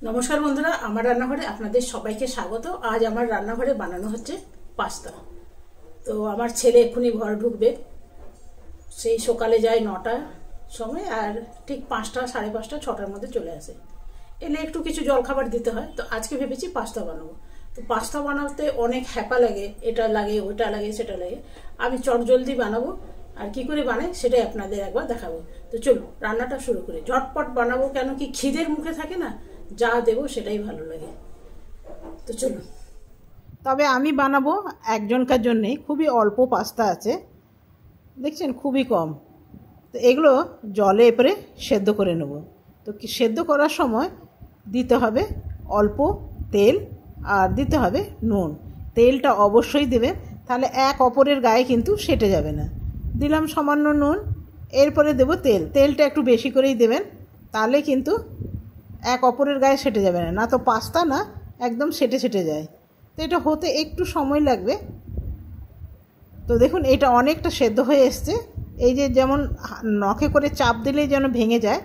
নমস্কার বন্ধুরা, আমার রান্নাঘরে আপনাদের সবাইকে স্বাগত। আজ আমার রান্নাঘরে বানানো হচ্ছে পাস্তা। তো আমার ছেলে এক্ষুনি ঘরে ঢুকবে, সেই সকালে যায় 9টার সময়, আর ঠিক 5টা, 5:30, 6টার মধ্যে চলে আসে। এলে একটু কিছু জলখাবার দিতে হয়। তো আজকে ভেবেছি পাস্তা বানাবো। তো পাস্তা বানাতে অনেক হ্যাপা লাগে, এটা লাগে, ওটা লাগে, সেটা লাগে। আমি চটজলদি বানাবো, আর কি করে বানাই সেটাই আপনাদের একবার দেখাবো। তো চলো রান্নাটা শুরু করি। ঝটপট বানাবো, কেন কি খিদের মুখে থাকে না, যা দেবো সেটাই ভালো লাগে। তো চলো। তবে আমি বানাবো একজনকার জন্যে, খুবই অল্প পাস্তা আছে, দেখছেন খুবই কম। তো এগুলো জলে এপরে সেদ্ধ করে নেব। তো সেদ্ধ করার সময় দিতে হবে অল্প তেল, আর দিতে হবে নুন। তেলটা অবশ্যই দেবেন, তাহলে এক অপরের গায়ে কিন্তু সেটে যাবে না। দিলাম সামান্য নুন, এরপরে দেব তেল। তেলটা একটু বেশি করেই দেবেন, তাহলে কিন্তু এক অপরের গায়ে সেটে যাবে না, না তো পাস্তা না একদম সেটে সেটে যায়। তো এটা হতে একটু সময় লাগবে। তো দেখুন এটা অনেকটা সেদ্ধ হয়ে এসছে। এই যে যেমন নখে করে চাপ দিলেই যেন ভেঙে যায়,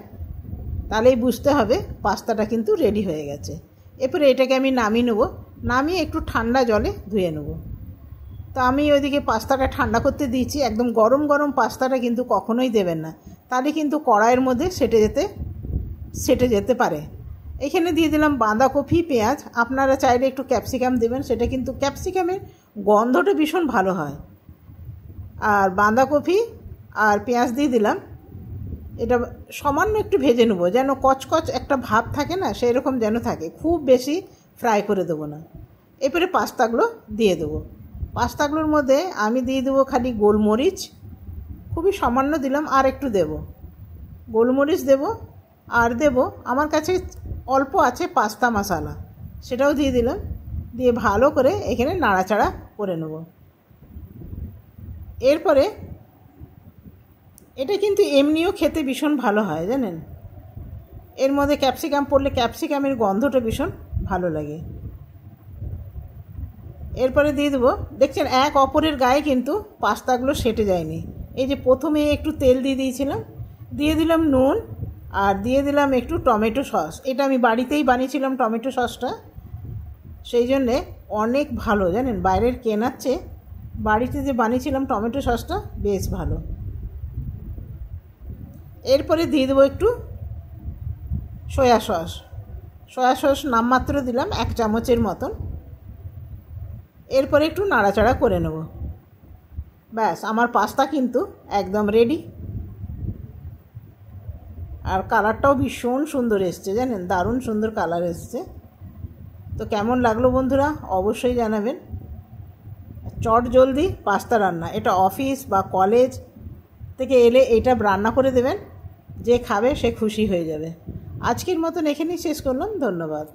তাহলেই বুঝতে হবে পাস্তাটা কিন্তু রেডি হয়ে গেছে। এরপরে এটাকে আমি নামিয়ে নেব, নামিয়ে একটু ঠান্ডা জলে ধুয়ে নেব। তো আমি ওইদিকে পাস্তাটা ঠান্ডা করতে দিয়েছি। একদম গরম গরম পাস্তাটা কিন্তু কখনোই দেবেন না, তাহলে কিন্তু কড়াইয়ের মধ্যে সেটে যেতে পারে। এখানে দিয়ে দিলাম বাঁধাকপি, পেঁয়াজ। আপনারা চাইলে একটু ক্যাপসিকাম দেবেন, সেটা কিন্তু ক্যাপসিকামের গন্ধটা ভীষণ ভালো হয়। আর বাঁধাকপি আর পেঁয়াজ দিয়ে দিলাম। এটা সামান্য একটু ভেজে নেবো, যেন কচকচ একটা ভাব থাকে না, সেই রকম যেন থাকে, খুব বেশি ফ্রাই করে দেবো না। এরপরে পাস্তাগুলো দিয়ে দেবো। পাস্তাগুলোর মধ্যে আমি দিয়ে দেবো খালি গোলমরিচ, খুবই সামান্য দিলাম, আর একটু দেব গোলমরিচ দেব। আর দেব আমার কাছে অল্প আছে পাস্তা মশলা, সেটাও দিয়ে দিলাম। দিয়ে ভালো করে এখানে নাড়াচাড়া করে নেব। এরপরে এটা কিন্তু এমনিও খেতে ভীষণ ভালো হয় জানেন, এর মধ্যে ক্যাপসিকাম পড়লে ক্যাপসিকামের গন্ধটা ভীষণ ভালো লাগে। এরপরে দিয়ে দেবো, দেখছেন এক অপরের গায়ে কিন্তু পাস্তাগুলো সেটে যায়নি। এই যে প্রথমে একটু তেল দিয়ে দিয়েছিলাম, দিয়ে দিলাম নুন, আর দিয়ে দিলাম একটু টমেটো সস। এটা আমি বাড়িতেই বানিয়েছিলাম টমেটো সসটা, সেই জন্যে অনেক ভালো জানেন, বাইরের কেনার চেয়ে বাড়িতে যে বানিয়েছিলাম টমেটো সসটা বেশ ভালো। এরপরে দিয়ে দেবো একটু সয়া সস নামমাত্র দিলাম, 1 চামচের মতন। এরপরে একটু নাড়াচাড়া করে নেব। ব্যাস আমার পাস্তা কিন্তু একদম রেডি। আর কালারটাও ভীষণ সুন্দর এসছে জানেন, দারুণ সুন্দর কালার এসছে। তো কেমন লাগলো বন্ধুরা অবশ্যই জানাবেন। চটজলদি পাস্তা রান্না, এটা অফিস বা কলেজ থেকে এলে এটা রান্না করে দেবেন, যে খাবে সে খুশি হয়ে যাবে। আজকের মতন এখানেই শেষ করলাম, ধন্যবাদ।